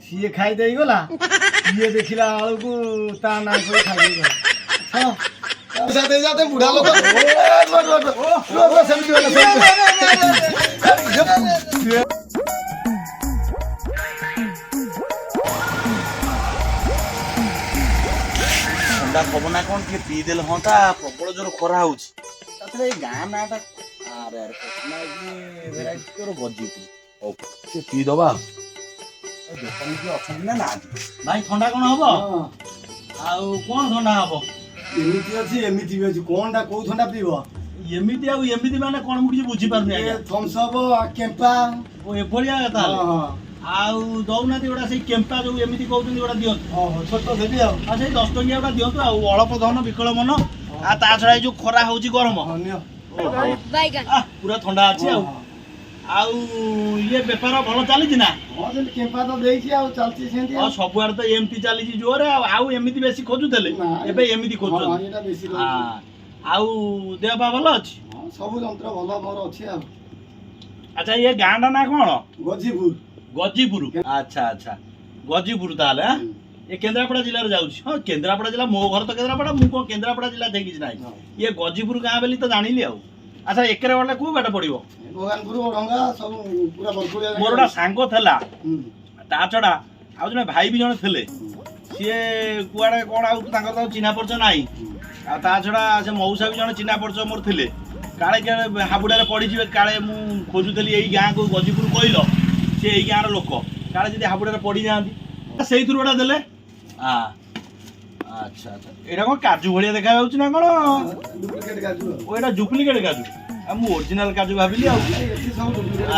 ସିଏ ଖାଇ ଦେଇଗଲା ଇଏ ଦେଖିଲା ବେଳକୁ ତା ନାଁ କରି ଖାଇ ଦେଇଗଲା। ବୁଢା ଲୋକ ଥଣ୍ଡା ପବନା କଣ ଟିକେ ପିଇଦେଲେ ହନ୍ତା ପ୍ରବଳ ଜୋର ଖରା ହଉଛି ତାପରେ ଏଇ ଗାଁ ନାଁଟା ଆରେ ଆରେ ଭେରାଇଟି ତୋର ବଜିବୁ ହଉ ଟିକେ ପିଇଦବା ଆଉ ଦୋକାନୀ କିଏ ଅଛନ୍ତି ନା ନାହାନ୍ତି ଭାଇ ଥଣ୍ଡା କଣ ହବ ଆଉ କଣ ଥଣ୍ଡା ହବ ଏମିତି ଅଛି ଏମିତି ବି ଅଛି କଣଟା କୋଉ ଥଣ୍ଡା ପିଇବ ଏମିତି ଆଉ ଏମିତି ମାନେ କଣ ମୁଁ କିଛି ବୁଝିପାରୁନି ଆଜ୍ଞା ଥମ୍ସ ଅପ୍ କେମ୍ପା ଓ ଏଭଳିଆ ତାହେଲେ ଆଉ ଦଉନାହାନ୍ତି ଗୋଟା ସେଇ କେମ୍ପା ଯୋଉ ଏମିତି କହୁଛନ୍ତି ଗୋଟା ଦିଅନ୍ତୁ ଛୋଟ ଦେବି ଆଉ ସେଇ 10 ଟଙ୍କିଆ ଗୋଟା ଦିଅନ୍ତୁ ଆଉ ଅଳପ ଧନ ବିକଳ ମନ ଆଉ ତା ଛଡା ଏଇ ଯୋଉ ଖରା ହଉଛି ଗରମ ପୁରା ଥଣ୍ଡା ଅଛି ଆଉ ଇଏ ବେପାର ଭଲ ଚାଲିଛି ନା କେମ୍ପା ତ ଦେଇଛି ଆଉ ଚାଲିଛି ସେମିତି ଆଉ ସବୁଆଡେ ତ ଏମିତି ଚାଲିଛି ଜୋରେ ଆଉ ଏମିତି ବେଶୀ ଖୋଜୁଥିଲେ ଏବେ ଏମିତି ଖୋଜୁଛନ୍ତି ଆଉ ଦେହ ପା ଭଲ ଅଛି ସବୁ ଯନ୍ତ୍ର ଭଲ ମୋର ଅଛି ଆଉ ଆଚ୍ଛା ଇଏ ଗାଁ ଟା ନା କଣ ଗଜିପୁର ଆଚ୍ଛା ଆଚ୍ଛା ଗଜିପୁର ତାହେଲେ ଏ କେନ୍ଦ୍ରାପଡ଼ା ଜିଲ୍ଲାରେ ଯାଉଛି ହଁ କେନ୍ଦ୍ରାପଡ଼ା ଜିଲ୍ଲା ମୋ ଘର ତ କେନ୍ଦ୍ରାପଡ଼ା ମୁଁ କଣ କେନ୍ଦ୍ରାପଡ଼ା ଜିଲ୍ଲା ଦେଖିଛି ନାହିଁ ଇଏ ଗଜିପୁର ଗାଁ ବୋଲି ତ ଜାଣିଲି ଆଉ ଆଚ୍ଛା ଏକରେ ଗଲେ କୋଉ ବାଟ ପଡିବ ମୋର ଗୋଟେ ସାଙ୍ଗ ଥିଲା ତା ଛଡା ଆଉ ଜଣେ ଭାଇ ବି ଜଣେ ଥିଲେ ସିଏ କୁଆଡେ କଣ ଆଉ ତାଙ୍କର ତ ଚିହ୍ନା ପରିଚୟ ନାହିଁ ଆଉ ତା ଛଡା ସେ ମଉସା ବି ଜଣେ ଚିହ୍ନା ପରିଚୟ ମୋର ଥିଲେ କାଳେ ହାବୁଡାରେ ପଡିଯିବେ କାଳେ ମୁଁ ଖୋଜୁଥିଲି ଏଇ ଗାଁକୁ ଗଜିପୁର କହିଲ ସେ ଏଇ ଗାଁର ଲୋକ କାଳେ ଯଦି ହାବୁଡାରେ ପଡିଯାଆନ୍ତି ସେଇଥିରୁ ଗୋଟେ ଦେଲେ ଆଚ୍ଛା ଆଚ୍ଛା ଏଇଟା କଣ କାଜୁ ଭଳିଆ ଦେଖାଯାଉଛି ନା କଣ ଏଇଟା ଡୁପ୍ଲିକେଟ କାଜୁ ଆଉ ମୁଁ ଓରିଜିନାଲ କାଜୁ ଭାବିଲି ଆଉ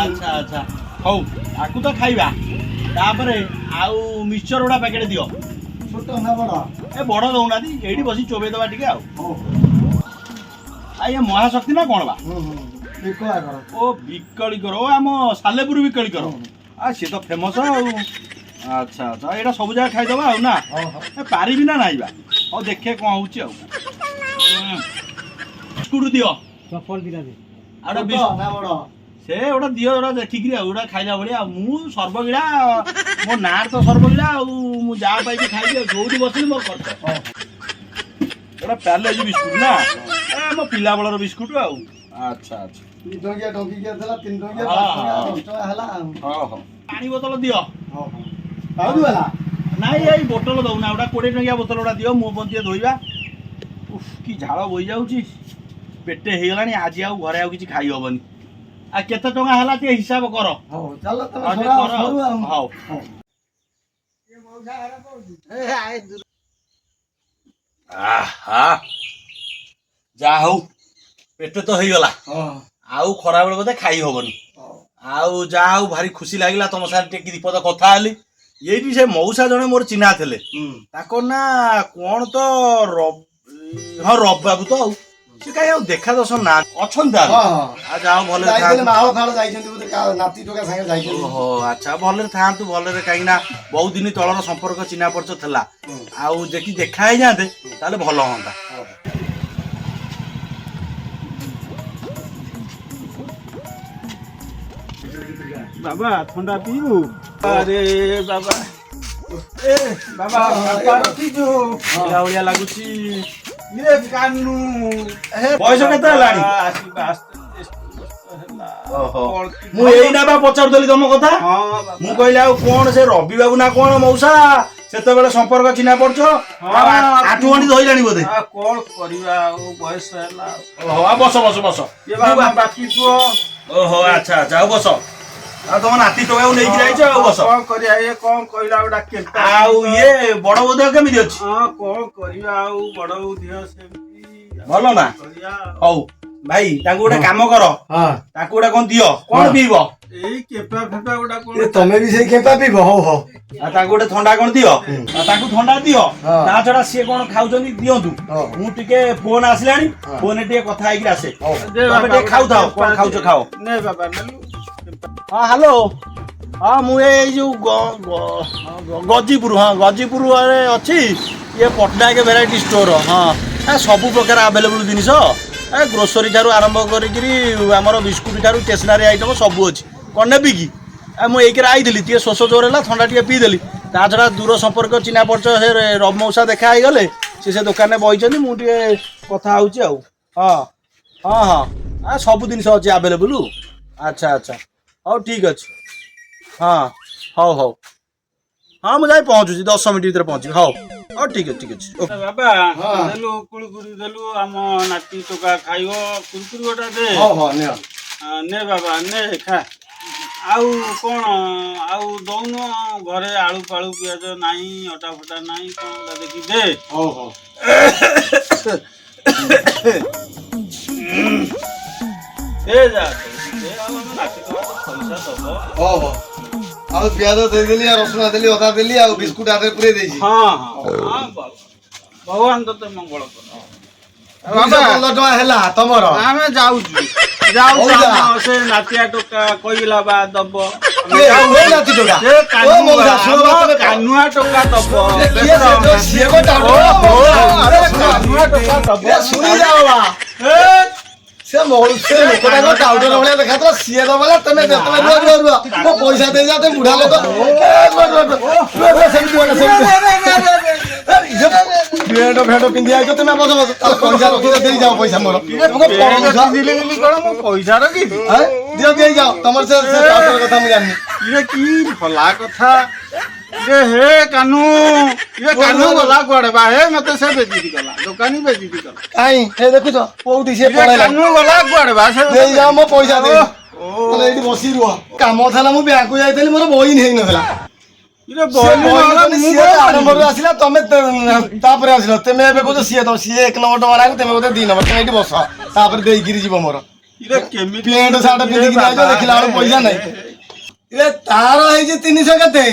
ଆଚ୍ଛା ଆଚ୍ଛା ହଉ ଆକୁ ତ ଖାଇବା ତାପରେ ଆଉ ମିକ୍ସଚର ଗୁଡା ପ୍ୟାକେଟ ଦିଅ ଛୋଟ ନା ବଡ ଏ ବଡ ଦଉନାହାନ୍ତି ଏଇଠି ବସି ଚୋବେଇ ଦବା ଟିକେ ଆଉ ଇଏ ମହାଶକ୍ତି ନା କଣ ବା ଓ ବିକଳିକର ଓ ଆମ ସାଲେପୁର ବିକଳିକର ସିଏ ତ ଫେମସ ଆଉ ଆଚ୍ଛା ଆଚ୍ଛା ଏଇଟା ସବୁ ଜାଗା ଖାଇଦବା ଆଉ ନା ପାରିବି ନା ନାଇଁ ବା ହଉ ଦେଖେ କଣ ହଉଛି ଆଉ ବିସ୍କୁଟ ଦିଅ ସେ ଗୋଟେ ଦିଅ ଗୋଟେ ଦେଖିକିରି ଆଉ ଗୋଟେ ଖାଇଲା ଭଳିଆ ଆଉ ମୁଁ ସର୍ବଗିଳା ମୋ ନାଁରେ ତ ସର୍ବଗିଳା ଆଉ ମୁଁ ଯାହା ପାଇକି ଖାଇବି ଆଉ ଯୋଉଠି ବସିଲି ମୋର ଖର୍ଚ୍ଚ ଏଟା ପ୍ୟାଲେଜି ବିସ୍କୁଟ ନା ମୋ ପିଲା ବେଳର ବିସ୍କୁଟ ଆଉ ଆଚ୍ଛା ଆଚ୍ଛା ପାଣି ବୋତଲ ଦିଅ ନାଇଁ ଏଇ ବୋତଲ ଦଉନା ଗୋଟା 20 ଟଙ୍କିଆ ବୋତଲ ଗୁଡା ଦିଅ ମୋ ବଞ୍ଚିଏ ଧୋଇବା କି ଝାଳ ବୋହିଯାଉଛି ପେଟେ ହେଇଗଲାଣି ଆଜି ଆଉ ଘରେ ଆଉ କିଛି ଖାଇ ହବନି ଆଉ କେତେ ଟଙ୍କା ହେଲା ଟିକେ ହିସାବ କର ହଉ ଯାହା ହଉ ପେଟେ ତ ହେଇଗଲା ଆଉ ଖରାବେଳେ ବୋଧେ ଖାଇ ହବନି ଆଉ ଯାହା ହଉ ଭାରି ଖୁସି ଲାଗିଲା ତମ ସାଙ୍ଗରେ ଟିକେ ଦି ପଦ କଥା ହେଲି ଏଇଠି ସେ ମଉସା ଜଣେ ମୋର ଚିହ୍ନା ଥିଲେ ତାଙ୍କ ନା କଣ ତ ରବି ବାବୁ ତ ଆଉ ସେ କାହିଁ ଆଉ ଦେଖା ଦର୍ଶନ ନା ଅଛନ୍ତି ଯାହା ଭଲରେ ଓହୋ ଆଚ୍ଛା ଭଲରେ ଥାଆନ୍ତୁ ଭଲରେ କାହିଁକି ନା ବହୁତ ଦିନ ତଳର ସମ୍ପର୍କ ଚିହ୍ନା ପରିଚୟ ଥିଲା ଆଉ ଯଦି ଦେଖା ହେଇଯାଆନ୍ତେ ତାହେଲେ ଭଲ ହୁଅନ୍ତା ବାବା ଥଣ୍ଡା ପିଇବୁ ଆରେ ବାବା ବାବା ଭଳିଆ ଲାଗୁଛି ବୟସ କେତେ ହେଲାଣି ମୁଁ ଏଇନା ବା ପଚାରୁଥିଲି ତମ କଥା ମୁଁ କହିଲି ଆଉ କଣ ସେ ରବି ବାବୁ ନା କଣ ମଉସା ସେତେବେଳେ ସମ୍ପର୍କ ଚିହ୍ନା ପଡୁଛ ଆଠୁ ଗଣ୍ଠି ଧଇଲାଣି ବୋଧେ କଣ କରିବା ଆଉ ବୟସ ହେଲା ବସ ଓହୋ ଆଚ୍ଛା ଆଚ୍ଛା ଆଉ ବସ ଆଉ ତମ ନାତି ଟୋକାକୁ ନେଇକି ଯାଇଛ ଆଉ ବସ କଣ କରିବା ଇଏ କଣ କହିଲା ଗୋଟେ ଆଉ ଇଏ ବଡ ବୋଉ ଦେହ କେମିତି ଅଛି କଣ କରିବା ଆଉ ବଡ ବୋଉ ଦେହ ସେମିତି ଭଲ ନା ହଉ ଭାଇ ତାଙ୍କୁ ଗୋଟେ କାମ କର ତାକୁ ଗୋଟେ କଣ ଦିଅ କଣ ପିଇବ ଏଇ କେପା ଫେପା ଗୋଟା କଣ ତମେ ବି ସେଇ କେପା ପିଇବ ହଉ ଆଉ ତାଙ୍କୁ ଗୋଟେ ଥଣ୍ଡା କଣ ଦିଅ ତାଙ୍କୁ ଥଣ୍ଡା ଦିଅ ତା ଛଡା ସିଏ କଣ ଖାଉଛନ୍ତି ଦିଅନ୍ତୁ ମୁଁ ଟିକେ ଫୋନ ଆସିଲାଣି ଫୋନରେ ଟିକେ କଥା ହେଇକି ଆସେ ତମେ ଟିକେ ଖାଉଥାଅ କଣ ଖାଉଛ ଖାଅ ହ୍ୟାଲୋ ମୁଁ ଏଇ ଯୋଉ ଗଜିପୁରରେ ଅଛି ଇଏ ପଟ୍ଟନାୟକ ଭେରାଇଟି ଷ୍ଟୋର ସବୁ ପ୍ରକାର ଆଭେଲେବୁଲ ଜିନିଷ ଗ୍ରୋସରୀ ଠାରୁ ଆରମ୍ଭ କରିକିରି ଆମର ବିସ୍କୁଟ ଠାରୁ ଷ୍ଟେସନାରୀ ଆଇଟମ ସବୁ ଅଛି କଣ ନେବି କି ମୁଁ ଏଇକରେ ଆଇଥିଲି ଟିକେ ଶୋଷ ଜୋର ହେଲା ଥଣ୍ଡା ଟିକେ ପିଇଦେଲି ତା ଛଡ଼ା ଦୂର ସମ୍ପର୍କ ଚିହ୍ନା ପରିଚୟ ସେ ରବି ମଉସା ଦେଖା ହେଇଗଲେ ସେ ଦୋକାନରେ ବଇଛନ୍ତି ମୁଁ ଟିକେ କଥା ହେଉଛି ଆଉ। ହଁ ହଁ ହଁ ସବୁ ଜିନିଷ ଅଛି ଆଭେଲେବୁଲ୍। ଆଚ୍ଛା ଆଚ୍ଛା ହଉ ଠିକ୍ ଅଛି। ହଁ ହଉ ହଉ ହଁ ମୁଁ ଯାଇ ପହଞ୍ଚୁଛି 10 ମିନିଟ୍ ଭିତରେ ପହଞ୍ଚିବି। ହଉ ହଉ ଠିକ୍ ଅଛି ଠିକ୍ ଅଛି। ବାବା ଦେଲୁ କୁରୁକୁରି ଦେଲୁ ଆମ ନାତି ଟୋକା ଖାଇବ କୁରୁକୁରି ଗୋଟା ଦେ। ନେ ବାବା ନେ ଖା। ଆଉ କ'ଣ ଆଉ ଦଉନୁ ଘରେ ଆଳୁ ଫାଳୁ ପିଆଜ ନାହିଁ ଅଟା ଫଟା ନାହିଁ କ'ଣ ଦେଖି ଦେ। ହଉ ହଉ ଯା ଆଉ ଆମ ନାତି ଟୋକା ପଇସା ଦବ। ହଉ ହଉ ଆଉ ପିଆଜ ଦେଇଦେଲି ଆଉ ରସୁଣ ଦେଲି ଅଦା ଦେଲି ଆଉ ବିସ୍କୁଟ ହାତରେ ପୁରେଇ ଦେଇଛି। ହଁ ହଁ ଭଗବାନ ତତେ ମଙ୍ଗଳ କର। 15 ଟଙ୍କା ହେଲା ତମର। ଆମେ ଯାଉଛୁ ସେ ନାତିଆ ଟୋକା କହିଲା ବା ଦବ। ନାତି ଟୋକା କାନୁଆ ଟୋକା ଦବ। ଶୁଣି ଯାଅ ବା ସେ ଲୋକଟା ଟାଉଟର ଭଳିଆ ଦେଖାଥିଲା ସିଏ ଦବ ନା ତମେ ମୋ ପଇସା ଦେଇଯାଅ ତମେ ବୁଢା ଲୋକ ଭେଣ୍ଡ ଭେଣ୍ଡ ପିନ୍ଧି ଆଇଛ ତମେ ବସ ବସ ପଇସା ରଖିଛ ଦେଇଯାଅ ପଇସା ମୋର ପଇସା ରଖିଛି ଦିଅ ଦେଇଯାଅ ତମର ସେ ଟାଉଟର କଥା ମୁଁ ଜାଣିନି। ଇଏ କି ଭଲା କଥା ହେ କାନୁ ଗଲା କୁଆଡେ ବା ହେ ମତେ ସେ ବେଜିତି କଲା ଦୋକାନୀ ବେଜିତି କଲା କାଇଁ ଏ ଦେଖୁଛ କୋଉଠି ସେ କାନୁ ଗଲା କୁଆଡେ ବା ସେ ଦେଇଯାଅ ମୋ ପଇସା ଦେଇ ଏଇଠି ବସି ରୁହ କାମ ଥିଲା ମୁଁ ବ୍ୟାଙ୍କକୁ ଯାଇଥିଲି ମୋର ବହି ହେଇନଥିଲା ଆରମ୍ଭରୁ ଆସିଲା ତମେ ତାପରେ ଆସିଲ ତମେ ଏବେ କହୁଛ ସିଏ ତ ସିଏ 1 ନମ୍ବର ଟଙ୍କା ଲାଗୁ ତମେ କହୁଛ 2 ନମ୍ବର ତମେ ଏଇଠି ବସ ତାପରେ ଦେଇକିରି ଯିବ ମୋର ପ୍ୟାଣ୍ଟ ସାର୍ଟ ପିନ୍ଧିକି ଯାଇଛ ଦେଖିଲା ବେଳକୁ ପଇସା ନାହିଁ। ତାର ହେଇଛି 300 କେତେ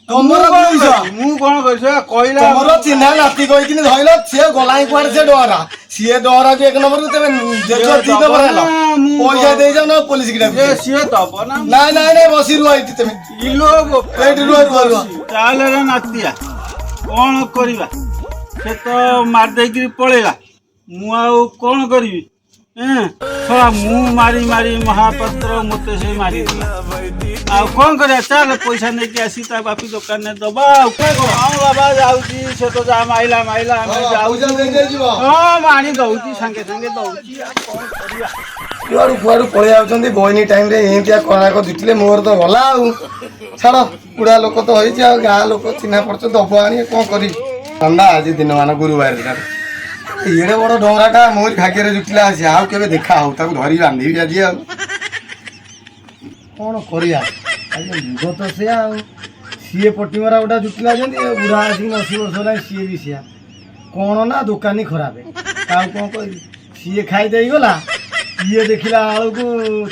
ତମର 200 ମୁଁ କଣ କରିଛି କହିଲା ତମର ଚିହ୍ନା ନାତି କହିକିନି ଧଇଲ ସିଏ ଗଲାଇଁ କୁଆଡେ ସେ ଡହରା ସିଏ ଡହରାକୁ 1 ନମ୍ବରକୁ ତମେ ଦେଖିବ 2 ନମ୍ବର ହେଲା ପଇସା ଦେଇଯାଅ ନା ପୋଲିସ କି ସିଏ ଦବ ନା ନାଇଁ ନାଇଁ ନାଇଁ ବସି ରୁହ ଏଇଠି ତମେ ଏଇଠି ରୁହ ରୁହ ରୁହ ତାହେଲେ ନାତିଆ କଣ କରିବା ସେ ତ ମାରି ଦେଇକିରି ପଳେଇଲା ମୁଁ ଆଉ କଣ କରିବି ମୁଁ ମାରି ମାରି ମହାପାତ୍ର ମତେ ସେ ମାରିଦେଲା ଆଉ କଣ କରିବା ଚାଲ ପଇସା ନେଇକି ଆସି ତା ବାପି ଦୋକାନରେ ଦବା ଆଉ ହଁ ବାବା ଯାଉଛି ସେ ତ ଯାହା ମାଇଲା ଆମେ ଯାଉଛୁ ହଁ ଆଣି ଦଉଛି ସାଙ୍ଗେ ସାଙ୍ଗେ ଦଉଛି ଆଉ କଣ କରିବା କୁଆଡୁ କୁଆଡୁ ପଳେଇ ଯାଉଛନ୍ତି ବଇନି ଟାଇମରେ ଏମିତିଆ କଳାକ ଜୁଟିଲେ ମୋର ତ ଗଲା ଆଉ ଛାଡ ବୁଢା ଲୋକ ତ ହେଇଛି ଆଉ ଗାଁ ଲୋକ ଚିହ୍ନା ପଡଛ ଦବ ଆଣି କଣ କରିବି ଥଣ୍ଡା ଆଜି ଦିନମାନ ଗୁରୁବାର ଏଡେ ବଡ ଡଙ୍ଗରାଟା ମୋରି ଭାଗ୍ୟରେ ଜୁଟିଲା ଅଛି ଆଉ କେବେ ଦେଖା ହଉ ତାକୁ ଧରି ବାନ୍ଧିବି ଆଜି ଆଉ କଣ କରିବା ଯୁଗ ତ ସେଆ ଆଉ ସିଏ ପଟିମରା ଗୋଟା ଜୁଟିଲା ଯେମିତି ବୁଢା ଆସିକି 80 ବର୍ଷ ହେଲାଣି ସିଏ ବି ସିଆ କଣ ନା ଦୋକାନୀ ଖରାପ ଆଉ କଣ କହିବି ସିଏ ଖାଇ ଦେଇଗଲା ଇଏ ଦେଖିଲା ବେଳକୁ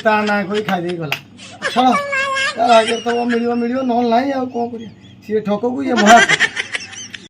ତା ନାଁ କହି ଖାଇ ଦେଇ ଗଲା ଛାଡ଼ ତା ଭାଗ୍ୟରେ ତ ମିଳିବ ନହେଲେ ନାହିଁ ଆଉ କଣ କରିବା ସିଏ ଠକକୁ ଇଏ ମହା